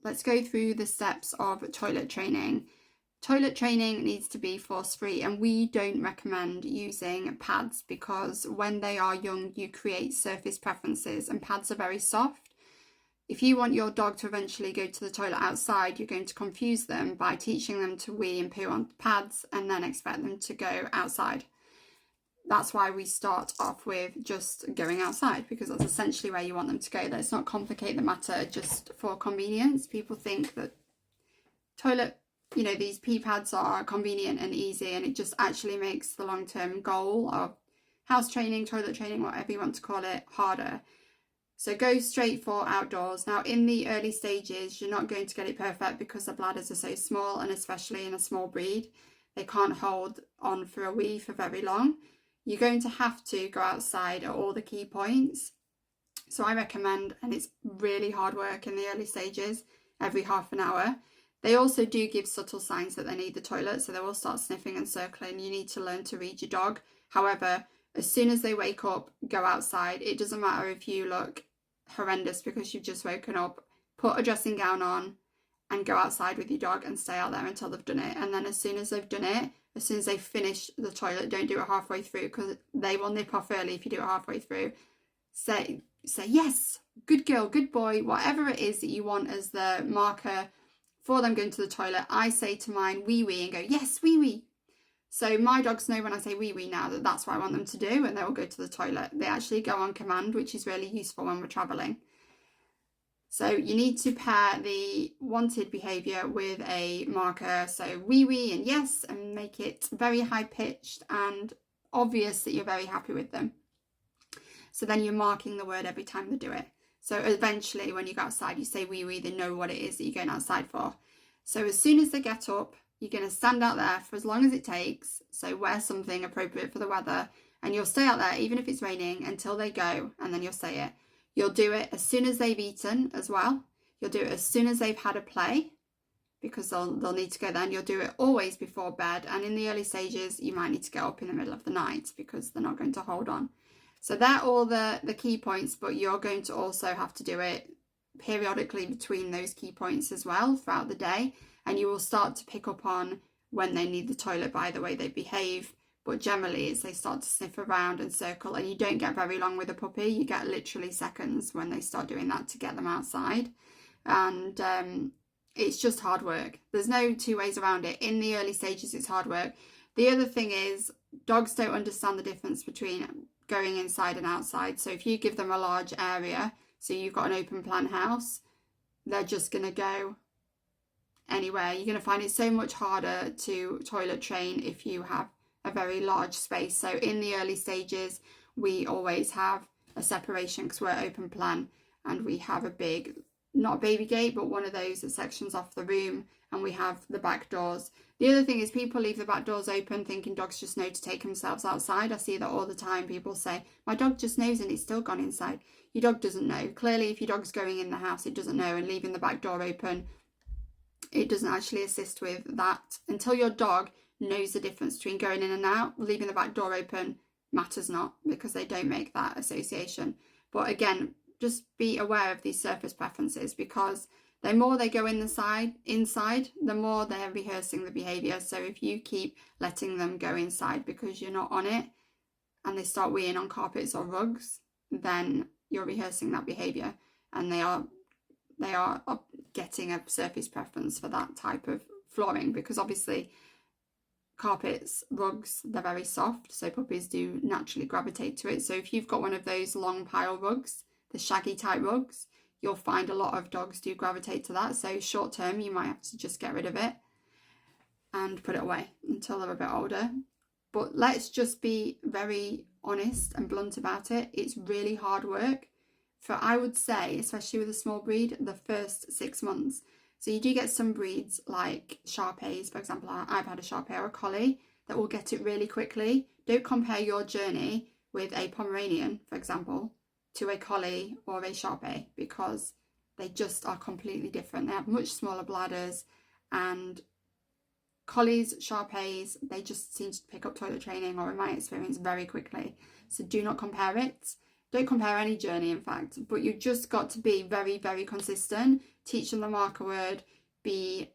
let's go through the steps of toilet training. Toilet training needs to be force-free, and we don't recommend using pads because when they are young, you create surface preferences, and pads are very soft. If you want your dog to eventually go to the toilet outside, you're going to confuse them by teaching them to wee and poo on pads and then expect them to go outside. That's why we start off with just going outside, because that's essentially where you want them to go. Let's not complicate the matter just for convenience. People think that toilet, these pee pads are convenient and easy, and it just actually makes the long-term goal of house training, toilet training, whatever you want to call it, harder. So go straight for outdoors. Now, in the early stages, you're not going to get it perfect because the bladders are so small, and especially in a small breed, they can't hold on for a wee for very long. You're going to have to go outside at all the key points. So I recommend, and it's really hard work in the early stages, every half an hour. They also do give subtle signs that they need the toilet, so they will start sniffing and circling. You need to learn to read your dog. However, as soon as they wake up, go outside. It doesn't matter if you look horrendous because you've just woken up. Put a dressing gown on and go outside with your dog and stay out there until they've done it. And then as soon as they've done it, as soon as they've finished the toilet, don't do it halfway through because they will nip off early if you do it halfway through. Say yes, good girl, good boy, whatever it is that you want as the marker for them going to the toilet. I say to mine, wee wee, and go, yes, wee wee. So my dogs know when I say wee wee now that that's what I want them to do, and they will go to the toilet. They actually go on command, which is really useful when we're traveling. So you need to pair the wanted behaviour with a marker, so wee wee and yes, and make it very high pitched and obvious that you're very happy with them. So then you're marking the word every time they do it. So eventually when you go outside, you say wee wee, they know what it is that you're going outside for. So as soon as they get up, you're going to stand out there for as long as it takes. So wear something appropriate for the weather, and you'll stay out there even if it's raining until they go, and then you'll say it. You'll do it as soon as they've eaten as well. You'll do it as soon as they've had a play, because they'll need to go then. You'll do it always before bed, and in the early stages, you might need to get up in the middle of the night because they're not going to hold on. So they're all the key points, but you're going to also have to do it periodically between those key points as well throughout the day, and you will start to pick up on when they need the toilet by the way they behave. But generally, it's they start to sniff around and circle, and you don't get very long with a puppy. You get literally seconds when they start doing that to get them outside. And it's just hard work. There's no two ways around it. In the early stages, it's hard work. The other thing is dogs don't understand the difference between going inside and outside. So if you give them a large area, so you've got an open plan house, they're just going to go anywhere. You're going to find it so much harder to toilet train if you have a very large space. So in the early stages, we always have a separation because we're open plan, and we have a big, not a baby gate, but one of those that sections off the room, and we have the back doors. The other thing is people leave the back doors open thinking dogs just know to take themselves outside. I see that all the time. People say, my dog just knows and it's still gone inside. Your dog doesn't know. Clearly, if your dog's going in the house, it doesn't know, and leaving the back door open, it doesn't actually assist with that. Until your dog knows the difference between going in and out, leaving the back door open matters not, because they don't make that association. But again, just be aware of these surface preferences, because the more they go inside, the more they're rehearsing the behaviour. So if you keep letting them go inside because you're not on it, and they start weeing on carpets or rugs, then you're rehearsing that behaviour, and they are getting a surface preference for that type of flooring, because obviously carpets, rugs, they're very soft, so puppies do naturally gravitate to it. So if you've got one of those long pile rugs, the shaggy type rugs, you'll find a lot of dogs do gravitate to that. So short term, you might have to just get rid of it and put it away until they're a bit older. But let's just be very honest and blunt about it. It's really hard work for, I would say, especially with a small breed, the first 6 months. So you do get some breeds like Shar-Peis, for example. I've had a Shar-Pei or a Collie that will get it really quickly. Don't compare your journey with a Pomeranian, for example, to a Collie or a Shar-Pei, because they just are completely different. They have much smaller bladders, and Collies, Shar-Peis, they just seem to pick up toilet training, or in my experience, very quickly. So do not compare it. Don't compare any journey, in fact, but you've just got to be very, very consistent. Teach them the marker word. Be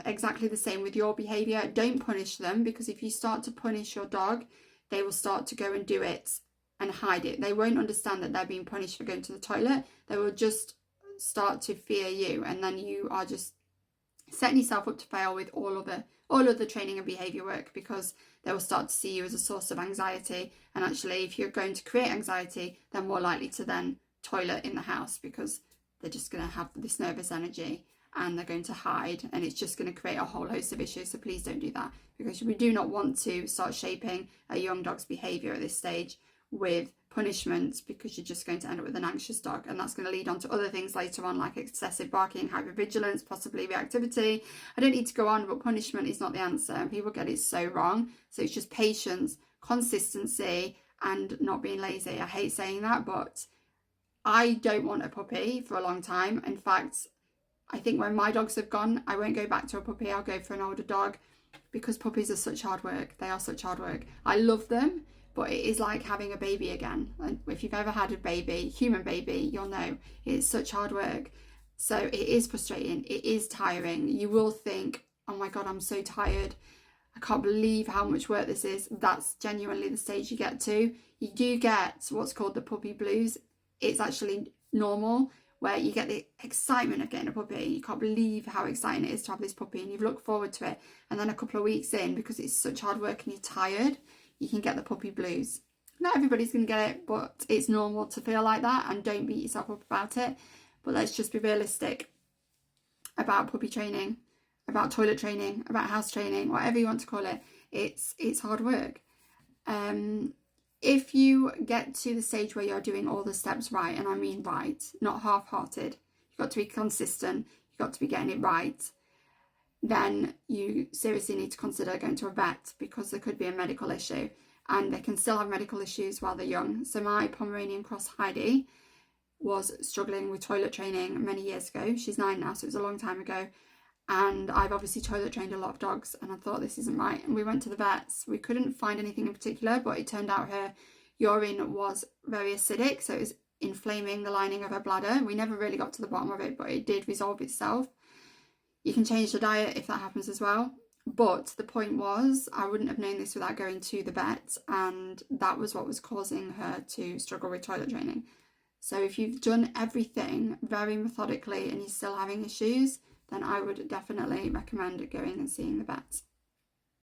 exactly the same with your behaviour. Don't punish them, because if you start to punish your dog, they will start to go and do it and hide it. They won't understand that they're being punished for going to the toilet. They will just start to fear you, and then you are just setting yourself up to fail with all of the training and behaviour work, because they will start to see you as a source of anxiety. And actually, if you're going to create anxiety, they're more likely to then toilet in the house, because they're just going to have this nervous energy and they're going to hide, and it's just going to create a whole host of issues. So please don't do that, because we do not want to start shaping a young dog's behaviour at this stage with punishments, because you're just going to end up with an anxious dog, and that's going to lead on to other things later on, like excessive barking, hypervigilance, possibly reactivity. I don't need to go on, but punishment is not the answer, and people get it so wrong. So it's just patience, consistency, and not being lazy. I hate saying that, but I don't want a puppy for a long time. In fact, I think when my dogs have gone, I won't go back to a puppy. I'll go for an older dog, because puppies are such hard work. They are such hard work. I love them, but it is like having a baby again. And if you've ever had a baby, human baby, you'll know it's such hard work. So it is frustrating. It is tiring. You will think, oh my God, I'm so tired. I can't believe how much work this is. That's genuinely the stage you get to. You do get what's called the puppy blues. It's actually normal, where you get the excitement of getting a puppy. You can't believe how exciting it is to have this puppy, and you've looked forward to it. And then a couple of weeks in, because it's such hard work and you're tired, you can get the puppy blues. Not everybody's going to get it, but it's normal to feel like that, and don't beat yourself up about it. But let's just be realistic about puppy training, about toilet training, about house training, whatever you want to call it. It's hard work. If you get to the stage where you're doing all the steps right, and I mean right, not half-hearted, you've got to be consistent, you've got to be getting it right, then you seriously need to consider going to a vet, because there could be a medical issue, and they can still have medical issues while they're young. So my Pomeranian cross Heidi was struggling with toilet training many years ago. She's 9 now, so it was a long time ago. And I've obviously toilet trained a lot of dogs, and I thought, this isn't right. And we went to the vets. We couldn't find anything in particular, but it turned out her urine was very acidic, so it was inflaming the lining of her bladder. We never really got to the bottom of it, but it did resolve itself. You can change the diet if that happens as well. But the point was, I wouldn't have known this without going to the vet, and that was what was causing her to struggle with toilet training. So if you've done everything very methodically and you're still having issues, then I would definitely recommend going and seeing the vet.